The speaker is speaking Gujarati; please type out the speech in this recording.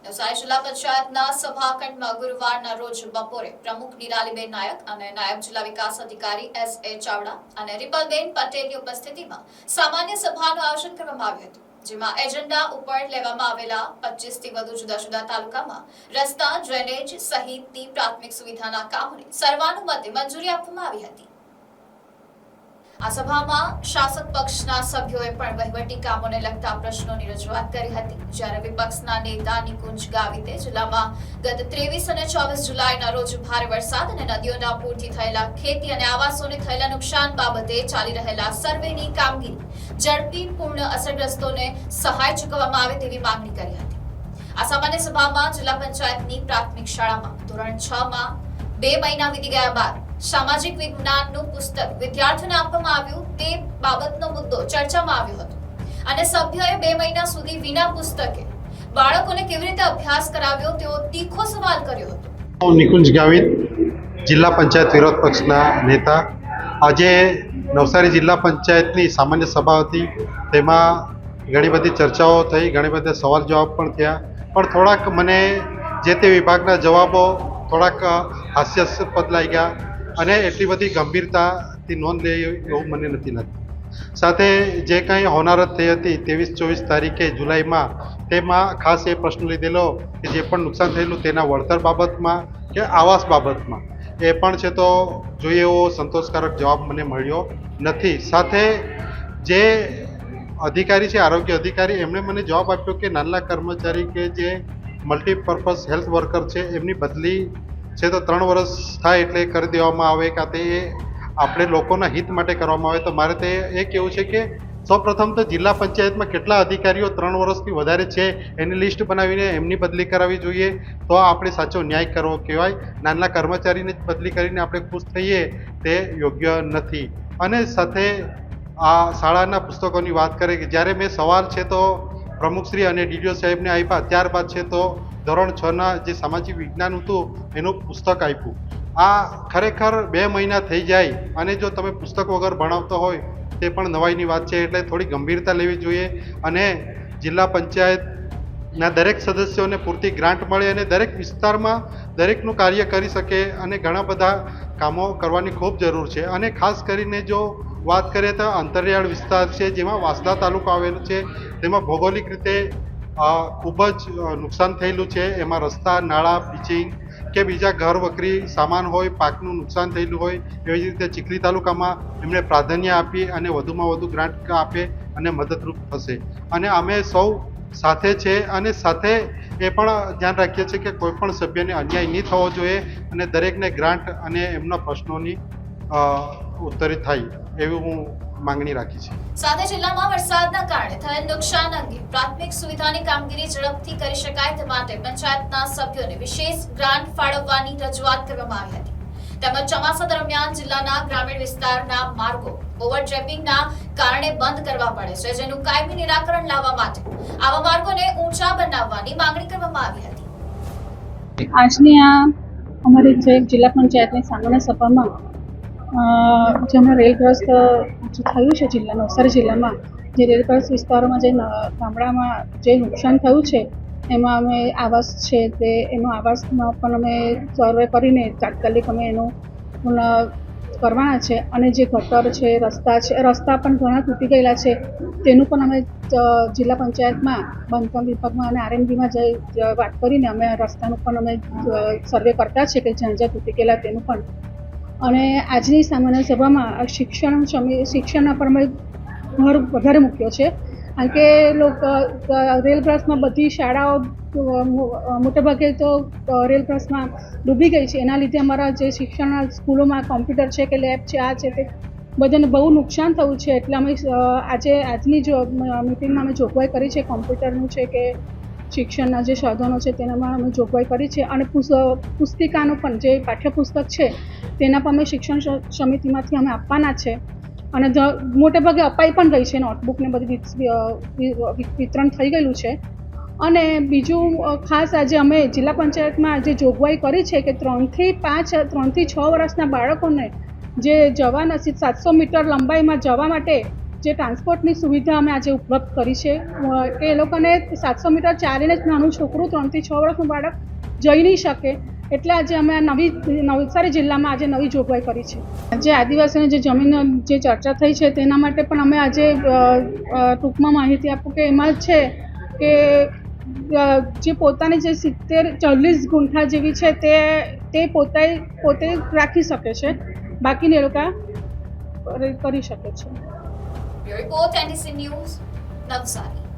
નવસારી જિલ્લા પંચાયતના સભાખંડમાં ગુરુવારના રોજ બપોરે પ્રમુખ નિરાલીબેન નાયક અને નાયબ જિલ્લા વિકાસ અધિકારી S.A. ચાવડા અને રિપલબેન પટેલની ઉપસ્થિતિમાં સામાન્ય સભાનું આયોજન કરવામાં આવ્યું હતું, જેમાં એજન્ડા ઉપર લેવામાં આવેલા 25 થી વધુ જુદા જુદા તાલુકામાં રસ્તા, ડ્રેનેજ સહિતની પ્રાથમિક સુવિધાના કામોને સર્વાનુમતે મંજૂરી આપવામાં આવી હતી। આ સભામાં શાસક પક્ષના સભ્યોએ પણ વહીવટી કામોને લગતા પ્રશ્નોની રજૂઆત કરી હતી, જ્યારે વિપક્ષના નેતા નિકુંજ ગાવિતે જિલ્લામાં ગત 23 અને 24 જુલાઈના રોજ ભારે વરસાદ અને નદીઓના પૂરથી થયેલા ખેતી અને આવાસોને થયેલા નુકસાન બાબતે ચાલી રહેલા સર્વેની કામગીરી ઝડપી પૂર્ણ અસરગ્રસ્તોને સહાય ચૂકવવામાં આવે તેવી માંગણી કરી હતી। આ સામાન્ય સભામાં જિલ્લા પંચાયતની પ્રાથમિક શાળામાં ધોરણ 6 માં 2 મહિના વીતી ગયા બાદ સામાજિક વિજ્ઞાનનું પુસ્તક વિદ્યાર્થીઓને આપવામાં આવ્યું તે બાબતનો મુદ્દો ચર્ચામાં આવ્યો હતો અને સભ્યોએ 2 મહિના સુધી વિના પુસ્તકે બાળકોને કેવી રીતે અભ્યાસ કરાવ્યો તેવો તીખો સવાલ કર્યો હતો। નિકુંજ ગાવિત, જિલ્લા પંચાયત વિરોધ પક્ષના નેતા। આજે નવસારી જિલ્લા પંચાયતની સામાન્ય સભા હતી, તેમાં ઘણી બધી ચર્ચાઓ થઈ, ઘણી બધા સવાલ જવાબ પણ થયા, પણ થોડાક મને જે તે વિભાગના જવાબો થોડાક હાસ્યાસ્પદ લાગ્યા અને એટલી બધી ગંભીરતાથી નોંધ લે એવું મને નથી લાગતું। સાથે જે કંઈ હોનારત થઈ હતી 23-24 તારીખે જુલાઈમાં, તેમાં ખાસ એ પ્રશ્ન લીધેલો કે જે પણ નુકસાન થયેલું તેના વળતર બાબતમાં કે આવાસ બાબતમાં, એ પણ છે તો જોઈએ એવો સંતોષકારક જવાબ મને મળ્યો નથી। સાથે જે અધિકારી છે, આરોગ્ય અધિકારી, એમણે મને જવાબ આપ્યો કે નાના કર્મચારી કે જે મલ્ટીપર્પઝ હેલ્થ વર્કર છે એમની બદલી છે તો 3 વર્ષ થાય એટલે કરી દેવામાં આવે, કાં તે આપણે લોકોના હિત માટે કરવામાં આવે। તો મારે તે એ કહેવું છે કે સૌપ્રથમ તો જિલ્લા પંચાયતમાં કેટલા અધિકારીઓ 3 વર્ષથી વધારે છે એની લિસ્ટ બનાવીને એમની બદલી કરાવવી જોઈએ, તો આપણે સાચો ન્યાય કરવો કહેવાય। નાના કર્મચારીને જ બદલી કરીને આપણે ખુશ થઈએ તે યોગ્ય નથી। અને સાથે આ શાળાના પુસ્તકોની વાત કરે કે જ્યારે મેં સવાલ છે તો પ્રમુખશ્રી અને ડીડીઓ સાહેબને આપ્યા, ત્યારબાદ છે તો ધોરણ 6ના જે સામાજિક વિજ્ઞાન હતું એનું પુસ્તક આપ્યું। આ ખરેખર 2 મહિના થઈ જાય અને જો તમે પુસ્તક વગર ભણાવતો હોય તે પણ નવાઈની વાત છે, એટલે થોડી ગંભીરતા લેવી જોઈએ અને જિલ્લા પંચાયતના દરેક સદસ્યોને પૂરતી ગ્રાન્ટ મળે અને દરેક વિસ્તારમાં દરેકનું કાર્ય કરી શકે અને ઘણા બધા કામો કરવાની ખૂબ જરૂર છે। અને ખાસ કરીને જો વાત કરીએ તો અંતરિયાળ વિસ્તાર છે, જેમાં વાંસદા તાલુકો આવેલો છે, તેમાં ભૌગોલિક રીતે ખૂબ જ નુકસાન થયેલું છે। એમાં રસ્તા, નાળા, પિચિંગ કે બીજા ઘર વકરી સામાન હોય, પાકનું નુકસાન થયેલું હોય, એવી રીતે ચીખલી તાલુકામાં એમણે પ્રાધાન્ય આપી અને વધુમાં વધુ ગ્રાન્ટ આપે અને મદદરૂપ થશે। અને અમે સૌ સાથે છે અને સાથે એ પણ ધ્યાન રાખીએ છીએ કે કોઈ પણ સભ્યને અન્યાય નહીં થવો જોઈએ અને દરેકને ગ્રાન્ટ અને એમના પ્રશ્નોની ઉત્તરિત થાય એવી હું માંગણી રાખી છે। સાથે જિલ્લામાં વરસાદના કારણે થયેલ નુકસાન અંગે પ્રાથમિક સુવિધાની કામગીરી ઝડપથી કરી શકાય તે માટે પંચાયતના સભ્યોને વિશેષ ગ્રાન્ટ ફાળવવાની રજૂઆત કરવામાં આવી હતી। તેમજ ચોમાસા દરમિયાન જિલ્લાના ગ્રામીણ વિસ્તારના માર્ગો ઓવરટ્રેપિંગના કારણે બંધ કરવા પડે છે, જેનું કાયમી નિરાકરણ લાવવા માટે આવા માર્ગોને ઊંચા બનાવવાની માંગણી કરવામાં આવી હતી। આજની આ અમારી જે જિલ્લા પંચાયતની સામાન્ય સભામાં જેમાં રેલગ્રસ્ત થયું છે નવસારી જિલ્લામાં, જે રેલગ્રસ્ત વિસ્તારોમાં જે ગામડામાં જે નુકસાન થયું છે એમાં અમે આવાસ છે તે એનો આવાસમાં પણ અમે સર્વે કરીને તાત્કાલિક અમે એનું પુનઃ કરવાના છે। અને જે ગટર છે, રસ્તા પણ ઘણા તૂટી ગયેલા છે, તેનું પણ અમે જિલ્લા પંચાયતમાં બાંધકામ વિભાગમાં અને આરએનબીમાં જઈ વાત કરીને અમે રસ્તાનું પણ અમે સર્વે કરતા છે કે જ્યાં જ્યાં તૂટી ગયેલા તેનું પણ। અને આજની સામાન્ય સભામાં શિક્ષણના પર અમે ભાર વધારે મૂક્યો છે, કારણ કે રેલગ્રસ્તમાં બધી શાળાઓ મોટેભાગે તો રેલગ્રસ્તમાં ડૂબી ગઈ છે, એના લીધે અમારા જે શિક્ષણના સ્કૂલોમાં કોમ્પ્યુટર છે કે લેબ છે, આ છે તે બધાને બહુ નુકસાન થયું છે। એટલે અમે આજની જો મિટિંગમાં અમે જોગવાઈ કરી છે, કોમ્પ્યુટરનું છે કે શિક્ષણના જે સાધનો છે તેનામાં અમે જોગવાઈ કરી છે। અને પુસ્તિકાનું પણ જે પાઠ્યપુસ્તક છે તેના પણ અમે શિક્ષણ સમિતિમાંથી અમે આપવાના છે અને મોટેભાગે અપાઈ પણ ગઈ છે, નોટબુકને બધી વિતરણ થઈ ગયેલું છે। અને બીજું ખાસ આજે અમે જિલ્લા પંચાયતમાં જે જોગવાઈ કરી છે કે 3 થી 6 વર્ષના બાળકોને જે જવાના 700 મીટર લંબાઈમાં જવા માટે જે ટ્રાન્સપોર્ટની સુવિધા અમે આજે ઉપલબ્ધ કરી છે કે એ લોકોને 700 મીટર ચાલીને જ નાનું છોકરું 3 થી 6 વર્ષનું બાળક જઈ નહીં શકે, એટલે આજે અમે આ નવસારી જિલ્લામાં આજે નવી જોગવાઈ કરી છે. જે આદિવાસીઓની જે જમીન જે ચર્ચા થઈ છે તેના માટે પણ અમે આજે ટૂંકમાં માહિતી આપું કે એમાં છે કે જે પોતાની જે 40 ગુંઠા જેવી છે તે પોતે રાખી શકે છે, બાકીને એ લોકો કરી શકે છે. Report NDC news Navsari.